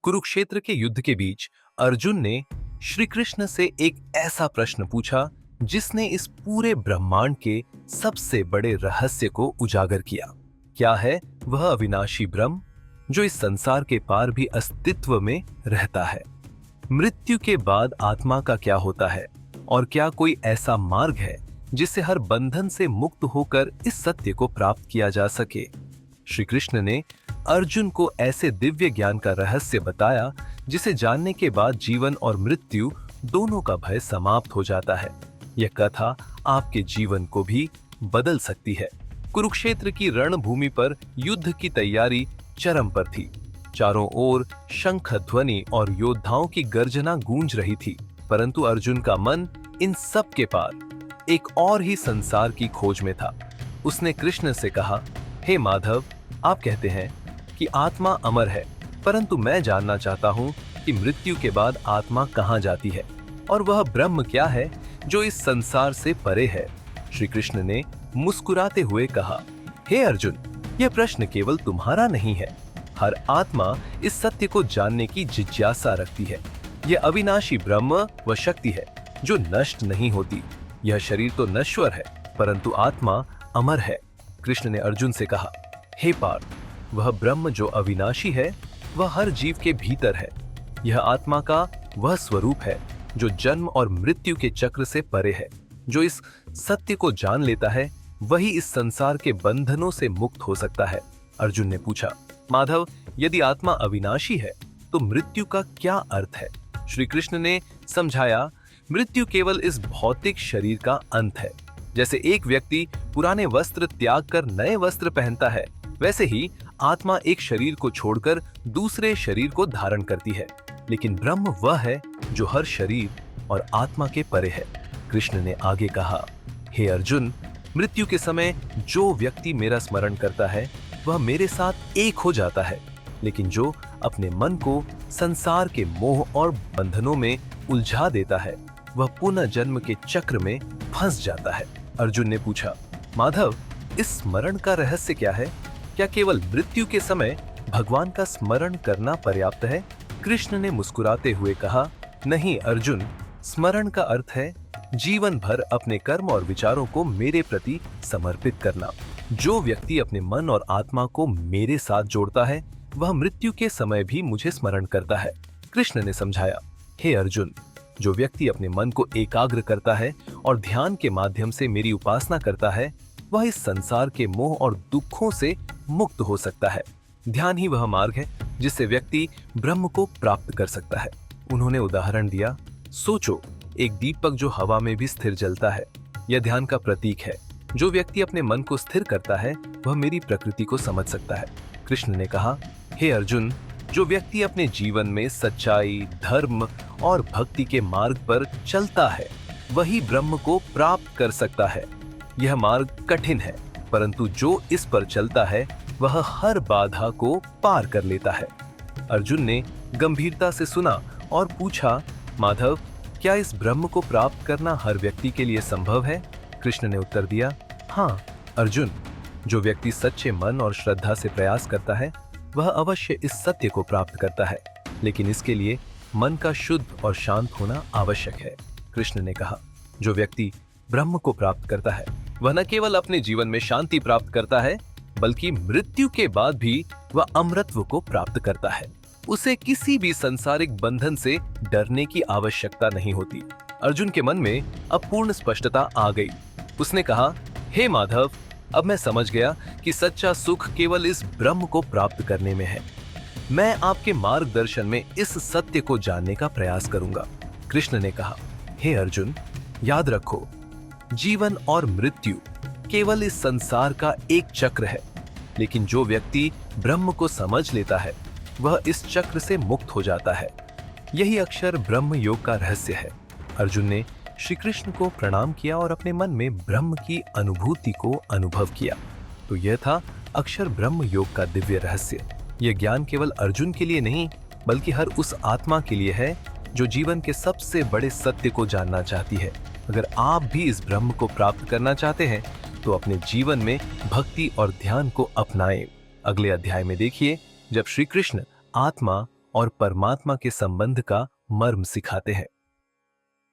कुरुक्षेत्र के युद्ध के बीच अर्जुन ने श्री कृष्ण से एक ऐसा प्रश्न पूछा जिसने इस पूरे ब्रह्मांड के सबसे बड़े रहस्य को उजागर किया। क्या है वह अविनाशी ब्रह्म जो इस संसार के पार भी अस्तित्व में रहता है? मृत्यु के बाद आत्मा का क्या होता है और क्या कोई ऐसा मार्ग है जिससे हर बंधन से मुक्त होकर इस सत्य को प्राप्त किया जा सके? श्री कृष्ण ने अर्जुन को ऐसे दिव्य ज्ञान का रहस्य बताया जिसे जानने के बाद जीवन और मृत्यु दोनों का भय समाप्त हो जाता है। यह कथा आपके जीवन को भी बदल सकती है। कुरुक्षेत्र की रणभूमि पर युद्ध की तैयारी चरम पर थी। चारों ओर शंख ध्वनि और योद्धाओं की गर्जना गूंज रही थी, परंतु अर्जुन का मन इन सब के पार एक और ही संसार की खोज में था। उसने कृष्ण से कहा, हे माधव, आप कहते हैं कि आत्मा अमर है, परंतु मैं जानना चाहता हूँ कि मृत्यु के बाद आत्मा कहाँ जाती है और वह ब्रह्म क्या है जो इस संसार से परे है। श्री कृष्ण ने मुस्कुराते हुए कहा, हे अर्जुन, यह प्रश्न केवल तुम्हारा नहीं है। हर आत्मा इस सत्य को जानने की जिज्ञासा रखती है। यह अविनाशी ब्रह्म वह शक्ति है जो नष्ट नहीं होती। यह शरीर तो नश्वर है, परंतु आत्मा अमर है। कृष्ण ने अर्जुन से कहा, हे पार्थ, वह ब्रह्म जो अविनाशी है वह हर जीव के भीतर है। यह आत्मा का वह स्वरूप है जो जन्म और मृत्यु के चक्र से परे है। जो इस सत्य को जान लेता है वही इस संसार के बंधनों से मुक्त हो सकता है। अर्जुन ने पूछा, माधव, यदि आत्मा अविनाशी है तो मृत्यु का क्या अर्थ है? श्री कृष्ण ने समझाया, मृत्यु केवल इस भौतिक शरीर का अंत है। जैसे एक व्यक्ति पुराने वस्त्र त्याग कर नए वस्त्र पहनता है, वैसे ही आत्मा एक शरीर को छोड़कर दूसरे शरीर को धारण करती है। लेकिन ब्रह्म वह है जो हर शरीर और आत्मा के परे है। कृष्ण ने आगे कहा, हे अर्जुन, मृत्यु के समय जो व्यक्ति मेरा स्मरण करता है वह मेरे साथ एक हो जाता है, लेकिन जो अपने मन को संसार के मोह और बंधनों में उलझा देता है वह पुनः जन्म के चक्र में फंस जाता है। अर्जुन ने पूछा, माधव, इस स्मरण का रहस्य क्या है? क्या केवल मृत्यु के समय भगवान का स्मरण करना पर्याप्त है? कृष्ण ने मुस्कुराते हुए कहा, नहीं अर्जुन, स्मरण का अर्थ है जीवन भर अपने कर्म और विचारों को मेरे प्रति समर्पित करना। जो व्यक्ति अपने मन और आत्मा को मेरे साथ जोड़ता है वह मृत्यु के समय भी मुझे स्मरण करता है। कृष्ण ने समझाया, हे अर्जुन, जो व्यक्ति अपने मन को एकाग्र करता है और ध्यान के माध्यम से मेरी उपासना करता है वह इस संसार के मोह और दुखों से मुक्त हो सकता है। ध्यान ही वह मार्ग है जिससे व्यक्ति ब्रह्म को प्राप्त कर सकता है। उन्होंने उदाहरण दिया, सोचो, एक दीपक जो हवा में भी स्थिर जलता है, यह ध्यान का प्रतीक है। जो व्यक्ति अपने मन को स्थिर करता है वह मेरी प्रकृति को समझ सकता है। कृष्ण ने कहा, हे अर्जुन, जो व्यक्ति अपने जीवन में सच्चाई, धर्म और भक्ति के मार्ग पर चलता है वही ब्रह्म को प्राप्त कर सकता है। यह मार्ग कठिन है, परंतु जो इस पर चलता है वह हर बाधा को पार कर लेता है। अर्जुन ने गंभीरता से सुना और पूछा, माधव, क्या इस ब्रह्म को प्राप्त करना हर व्यक्ति के लिए संभव है? कृष्ण ने उत्तर दिया, हाँ अर्जुन, जो व्यक्ति सच्चे मन और श्रद्धा से प्रयास करता है वह अवश्य इस सत्य को प्राप्त करता है, लेकिन इसके लिए मन का शुद्ध और शांत होना आवश्यक है। कृष्ण ने कहा, जो व्यक्ति ब्रह्म को प्राप्त करता है वह न केवल अपने जीवन में शांति प्राप्त करता है बल्कि मृत्यु के बाद भी वह अमरत्व को प्राप्त करता है। उसे किसी भी सांसारिक बंधन से डरने की आवश्यकता नहीं होती। अर्जुन के मन में अब पूर्ण स्पष्टता आ गई। उसने कहा, हे माधव, अब मैं समझ गया कि सच्चा सुख केवल इस ब्रह्म को प्राप्त करने में है। मैं आपके मार्गदर्शन में इस सत्य को जानने का प्रयास करूंगा। कृष्ण ने कहा, हे अर्जुन, याद रखो, जीवन और मृत्यु केवल इस संसार का एक चक्र है, लेकिन जो व्यक्ति ब्रह्म को समझ लेता है वह इस चक्र से मुक्त हो जाता है। यही अक्षर ब्रह्म योग का रहस्य है। अर्जुन ने श्री कृष्ण को प्रणाम किया और अपने मन में ब्रह्म की अनुभूति को अनुभव किया। तो यह था अक्षर ब्रह्म योग का दिव्य रहस्य। यह ज्ञान केवल अर्जुन के लिए नहीं बल्कि हर उस आत्मा के लिए है जो जीवन के सबसे बड़े सत्य को जानना चाहती है। अगर आप भी इस ब्रह्म को प्राप्त करना चाहते हैं तो अपने जीवन में भक्ति और ध्यान को अपनाएं। अगले अध्याय में देखिए जब श्री कृष्ण आत्मा और परमात्मा के संबंध का मर्म सिखाते हैं।